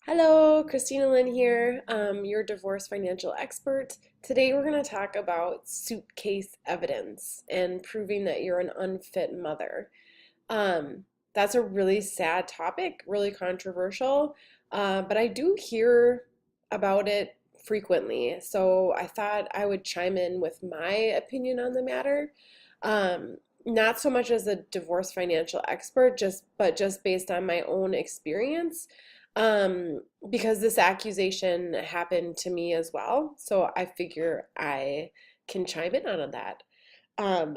Hello, Christina Lynn here, your divorce financial expert. Today we're going to talk about suitcase evidence and proving that you're an unfit mother. Um, that's a really sad topic, really controversial, but I do hear about it frequently. So I thought I would chime in with my opinion on the matter. Um, Not so much as a divorce financial expert, but just based on my own experience. Because this accusation happened to me as well. So I figure I can chime in on that. Um,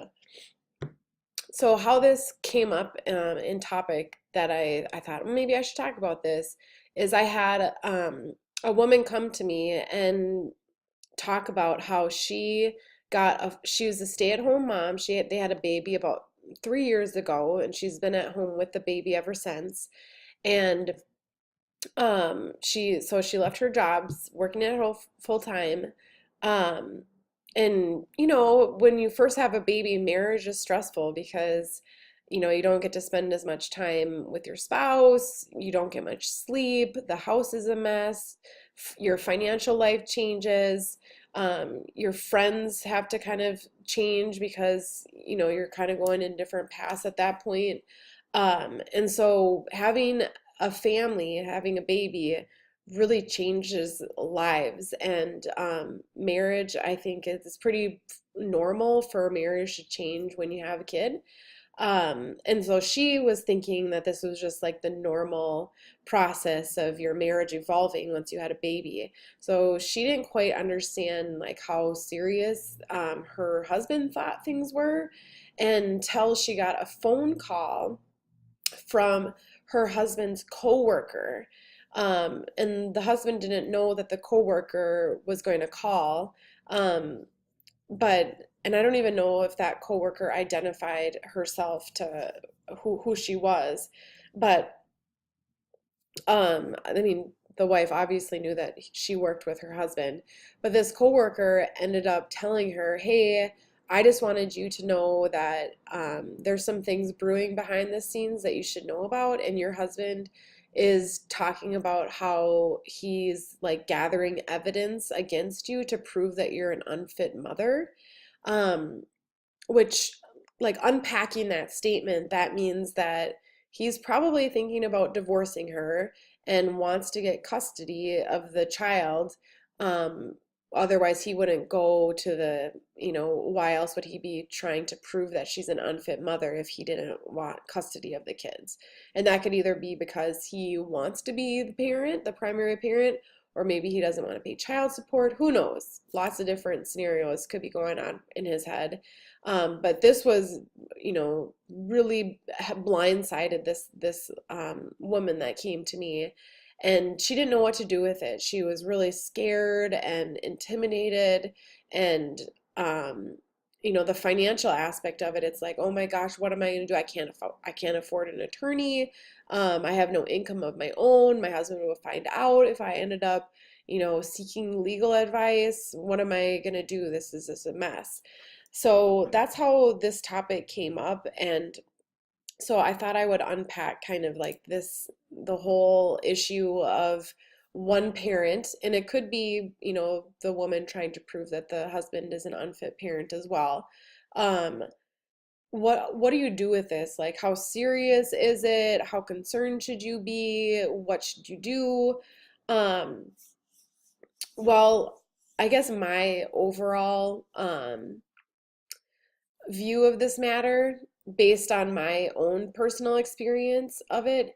so how this came up in topic that I thought, "Well, maybe I should talk about this is I had a woman come to me and talk about how she was a stay-at-home mom. They had a baby about 3 years ago, and she's been at home with the baby ever since. And she left her jobs working at home full time. um and when you first have a baby, marriage is stressful because you don't get to spend as much time with your spouse, you don't get much sleep, the house is a mess, your financial life changes, your friends have to kind of change because you're kind of going in different paths at that point. And so having a family, having a baby really changes lives. And marriage, I think, is pretty normal for marriage to change when you have a kid. And so she was thinking that this was just like the normal process of your marriage evolving once you had a baby. So she didn't quite understand like how serious her husband thought things were until she got a phone call from her husband's coworker. And the husband didn't know that the coworker was going to call. Um, and I don't even know if that coworker identified herself to who she was. But I mean, the wife obviously knew that she worked with her husband, but this coworker ended up telling her, "Hey, I just wanted you to know that there's some things brewing behind the scenes that you should know about, and your husband is talking about how he's like gathering evidence against you to prove that you're an unfit mother." Um, which, like, unpacking that statement, that means that he's probably thinking about divorcing her and wants to get custody of the child. Um, Otherwise, he wouldn't go to why else would he be trying to prove that she's an unfit mother if he didn't want custody of the kids? And that could either be because he wants to be the parent, the primary parent, or maybe he doesn't want to pay child support. Who knows? Lots of different scenarios could be going on in his head. But this was, really blindsided this woman that came to me, and she didn't know what to do with it. She was really scared and intimidated, and the financial aspect of it. It's like, oh my gosh, what am I going to do? I can't afford an attorney. I have no income of my own. My husband will find out if I ended up, seeking legal advice. What am I going to do? This is a mess. So that's how this topic came up. And so I thought I would unpack kind of like the whole issue of one parent, and it could be, the woman trying to prove that the husband is an unfit parent as well. Um, what do you do with this? Like, how serious is it? How concerned should you be? What should you do? Um, well, I guess my overall view of this matter, based on my own personal experience of it,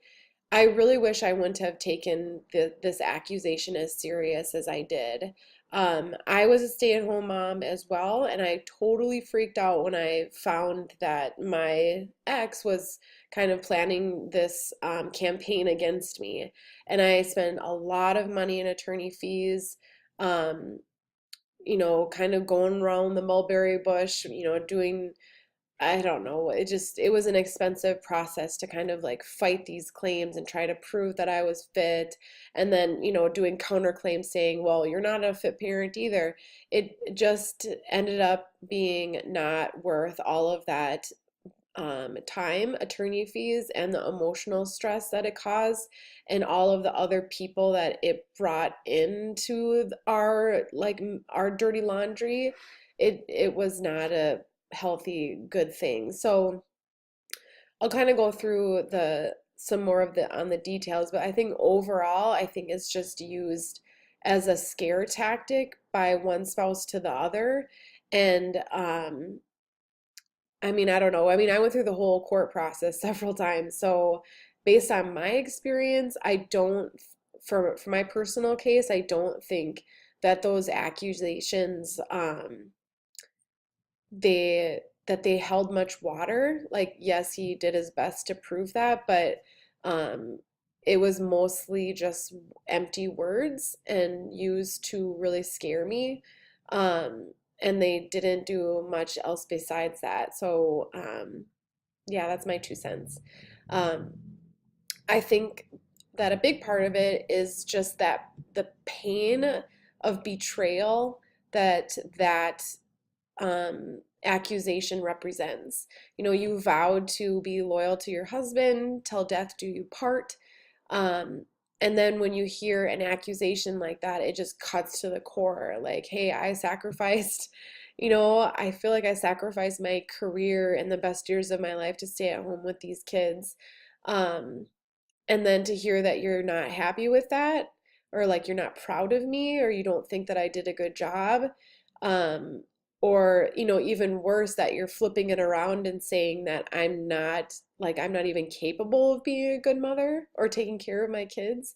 I really wish I wouldn't have taken this accusation as serious as I did. I was a stay-at-home mom as well, and I totally freaked out when I found that my ex was kind of planning this campaign against me. And I spent a lot of money in attorney fees. Um, kind of going around the mulberry bush, doing, I don't know, it was an expensive process to kind of like fight these claims and try to prove that I was fit. And then, doing counterclaims saying, well, you're not a fit parent either. It just ended up being not worth all of that time, attorney fees, and the emotional stress that it caused, and all of the other people that it brought into our our dirty laundry. It was not a healthy, good thing. So I'll kind of go through the some more of the on the details, but I think overall, I think it's just used as a scare tactic by one spouse to the other. And I mean, I don't know. I mean, I went through the whole court process several times. So based on my experience, I don't, for my personal case, I don't think that those accusations they that they held much water. Like, yes, he did his best to prove that, but um, it was mostly just empty words and used to really scare me. And they didn't do much else besides that. So, yeah, that's my 2 cents. Um, I think that a big part of it is just that the pain of betrayal that accusation represents. You know, you vowed to be loyal to your husband till death do you part. Um, and then when you hear an accusation like that, it just cuts to the core. Like, hey, I sacrificed, I feel like I sacrificed my career and the best years of my life to stay at home with these kids. Um, and then to hear that you're not happy with that, or like you're not proud of me, or you don't think that I did a good job, um, or, even worse, that you're flipping it around and saying that I'm not even capable of being a good mother or taking care of my kids.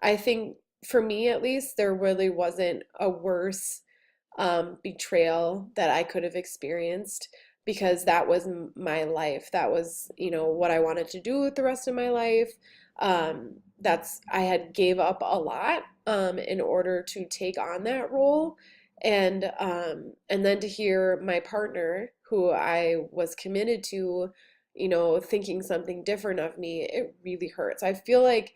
I think for me, at least, there really wasn't a worse betrayal that I could have experienced, because that was my life. That was, what I wanted to do with the rest of my life. I had gave up a lot in order to take on that role. And then to hear my partner, who I was committed to, thinking something different of me, it really hurts. I feel like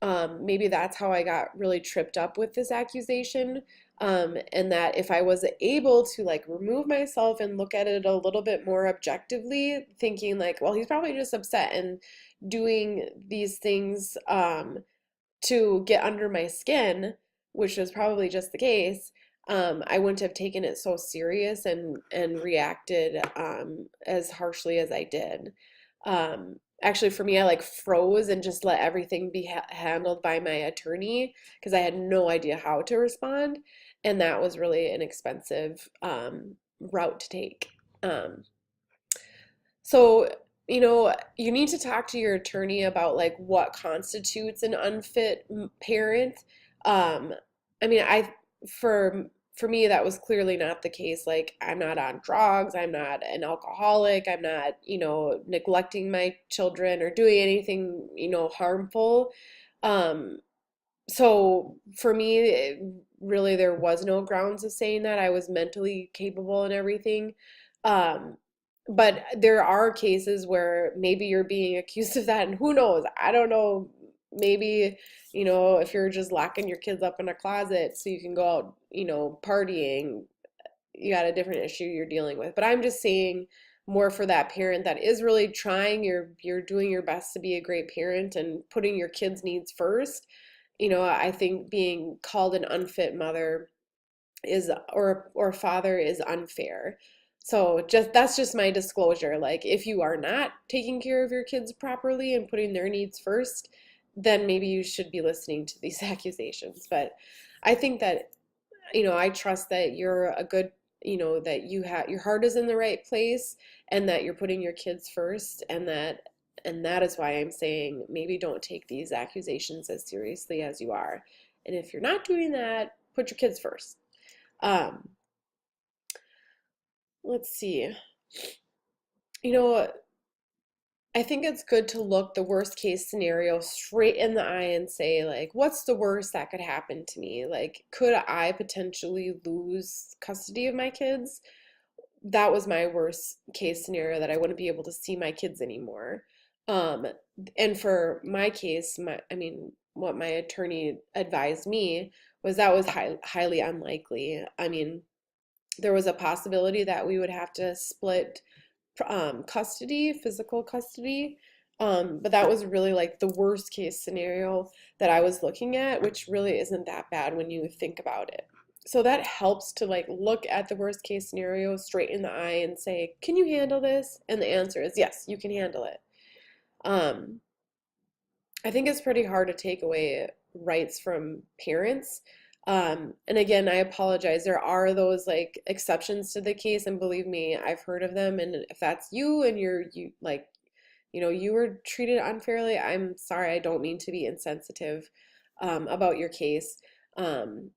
maybe that's how I got really tripped up with this accusation. And that if I was able to like remove myself and look at it a little bit more objectively, thinking like, well, he's probably just upset and doing these things to get under my skin, which was probably just the case, I wouldn't have taken it so serious and reacted as harshly as I did. Actually, for me, I like froze and just let everything be handled by my attorney because I had no idea how to respond, and that was really an expensive route to take. Um, so, you need to talk to your attorney about like what constitutes an unfit parent. Um, I mean, for me that was clearly not the case. Like, I'm not on drugs, I'm not an alcoholic, I'm not, neglecting my children or doing anything, harmful. Um, so for me, really, there was no grounds of saying that I was mentally capable and everything. Um, but there are cases where maybe you're being accused of that, and who knows? I don't know. Maybe, if you're just locking your kids up in a closet so you can go out, partying, you got a different issue you're dealing with. But I'm just saying more for that parent that is really trying, you're doing your best to be a great parent and putting your kids' needs first. I think being called an unfit mother is or father is unfair. So just that's just my disclosure. Like, if you are not taking care of your kids properly and putting their needs first, then maybe you should be listening to these accusations. But I think that, I trust that you're a good, that you have your heart is in the right place, and that you're putting your kids first, and that is why I'm saying maybe don't take these accusations as seriously as you are. And if you're not doing that, put your kids first. Um, let's see. You know, I think it's good to look the worst case scenario straight in the eye and say, like, what's the worst that could happen to me? Like, could I potentially lose custody of my kids? That was my worst case scenario, that I wouldn't be able to see my kids anymore. Um, and for my case, I mean, what my attorney advised me was that was highly unlikely. I mean, there was a possibility that we would have to split custody, physical custody. But that was really like the worst case scenario that I was looking at, which really isn't that bad when you think about it. So that helps to like look at the worst case scenario straight in the eye and say, can you handle this? And the answer is yes, you can handle it. Um, I think it's pretty hard to take away rights from parents. And again, I apologize. There are those like exceptions to the case, and believe me, I've heard of them. And if that's you and you like, you were treated unfairly, I'm sorry. I don't mean to be insensitive about your case. Um,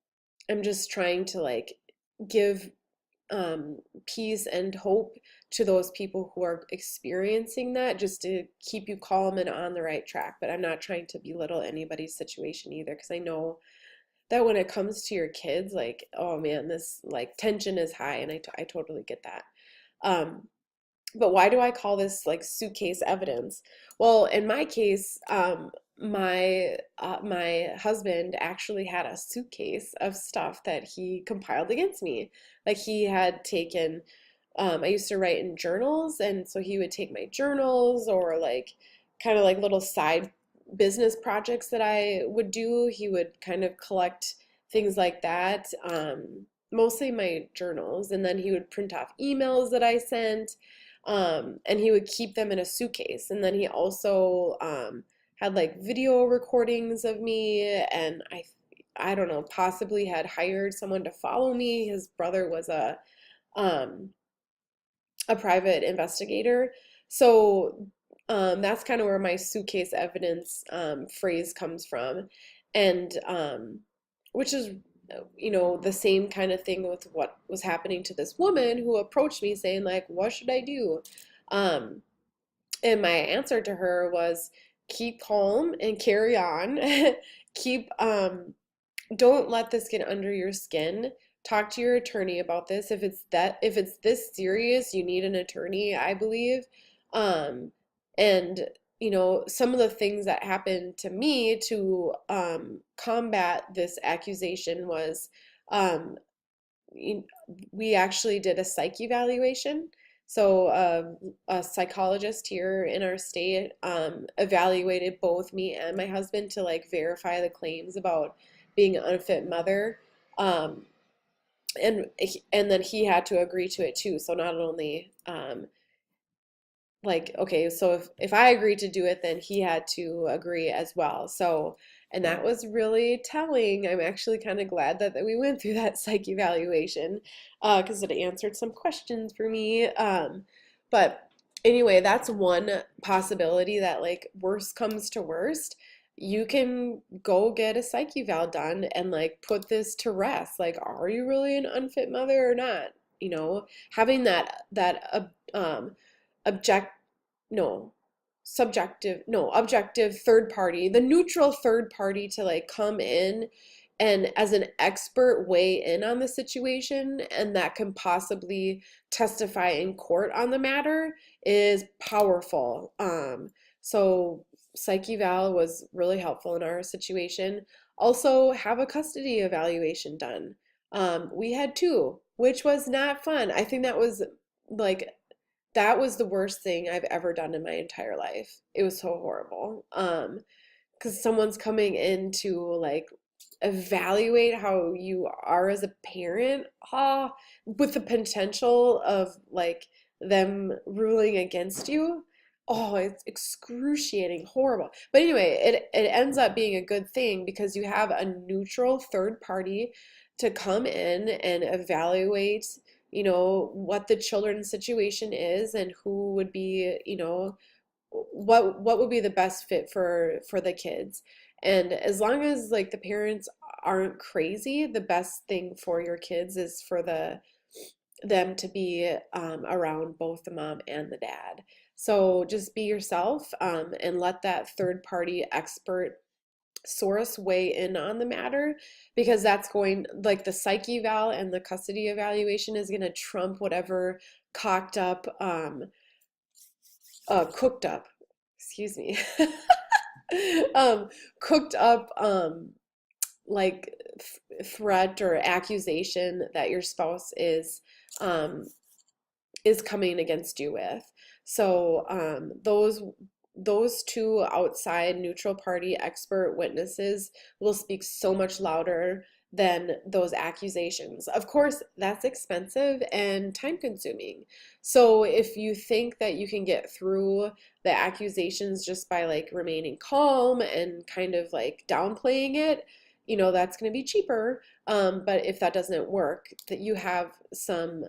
I'm just trying to like give peace and hope to those people who are experiencing that, just to keep you calm and on the right track. But I'm not trying to belittle anybody's situation either, because I know that when it comes to your kids, like, oh man, this like tension is high, and I totally get that. Um, but why do I call this like suitcase evidence? Well, in my case, my husband actually had a suitcase of stuff that he compiled against me. Like he had taken, I used to write in journals, and so he would take my journals or like kind of like little side business projects that I would do. He would kind of collect things like that, mostly my journals, and then he would print off emails that I sent, and he would keep them in a suitcase. And then he also had like video recordings of me, and I don't know, possibly had hired someone to follow me. His brother was um, a private investigator. So that's kind of where my suitcase evidence phrase comes from. And which is, the same kind of thing with what was happening to this woman who approached me saying, like, what should I do? Um, and my answer to her was keep calm and carry on. Keep don't let this get under your skin. Talk to your attorney about this. If it's this serious, you need an attorney, I believe. Um, and some of the things that happened to me to combat this accusation was um, we actually did a psych evaluation. So a psychologist here in our state evaluated both me and my husband to like verify the claims about being an unfit mother. Um, and then he had to agree to it too. So not only like, okay, so if I agreed to do it, then he had to agree as well. So, and that was really telling. I'm actually kind of glad that we went through that psych evaluation because it answered some questions for me. But anyway, that's one possibility that like worst comes to worst, you can go get a psych eval done and like put this to rest. Like, are you really an unfit mother or not? Having that object no subjective no objective third party, the neutral third party, to like come in and as an expert weigh in on the situation, and that can possibly testify in court on the matter, is powerful. So psych eval was really helpful in our situation. Also, have a custody evaluation done. We had two, which was not fun. I think like that was the worst thing I've ever done in my entire life. It was so horrible. Because someone's coming in to like evaluate how you are as a parent, with the potential of like them ruling against you. Oh, it's excruciating, horrible. But anyway, it ends up being a good thing because you have a neutral third party to come in and evaluate, what the children's situation is and who would be, what would be the best fit for the kids. And as long as like the parents aren't crazy, the best thing for your kids is for them to be around both the mom and the dad. So just be yourself, and let that third party expert source weigh in on the matter, because that's going, like, the psych eval and the custody evaluation is going to trump whatever cocked up cooked up, excuse me, um cooked up like threat or accusation that your spouse is um is coming against you with. So those two outside neutral party expert witnesses will speak so much louder than those accusations. Of course, that's expensive and time consuming. So if you think that you can get through the accusations just by like remaining calm and kind of like downplaying it, that's going to be cheaper. But if that doesn't work, that you have some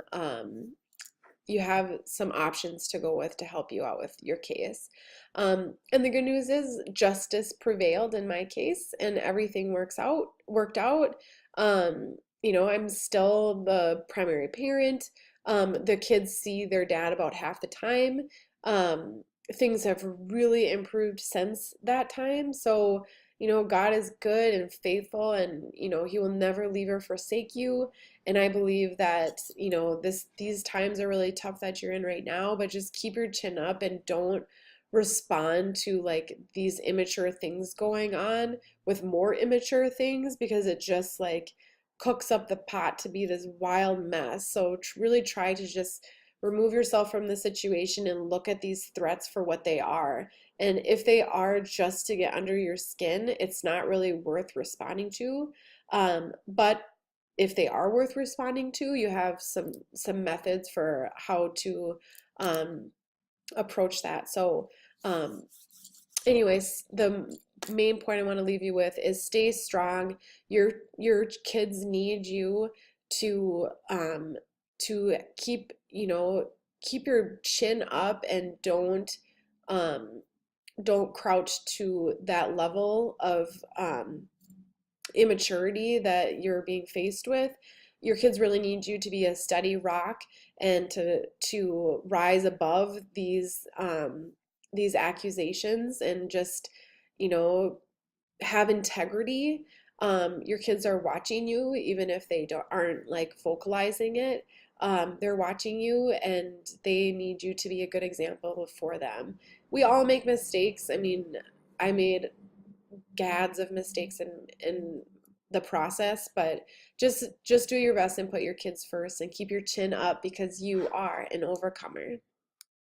options to go with to help you out with your case. And the good news is justice prevailed in my case, and everything worked out. I'm still the primary parent. The kids see their dad about half the time. Um, Things have really improved since that time. So, God is good and faithful, and, He will never leave or forsake you. And I believe that, these times are really tough that you're in right now, but just keep your chin up and don't respond to like these immature things going on with more immature things, because it just like cooks up the pot to be this wild mess. So really try to just remove yourself from the situation and look at these threats for what they are. And if they are just to get under your skin, it's not really worth responding to. But if they are worth responding to, you have some methods for how to um, approach that. So, um, anyways, the main point I want to leave you with is stay strong. Your kids need you to keep keep your chin up, and um, don't crouch to that level of immaturity that you're being faced with. Your kids really need you to be a steady rock and to rise above these accusations, and just, you know, have integrity. Your kids are watching you, even if they aren't like vocalizing it. They're watching you, and they need you to be a good example for them. We all make mistakes. I mean, I made gads of mistakes in the process, but just do your best and put your kids first and keep your chin up, because you are an overcomer.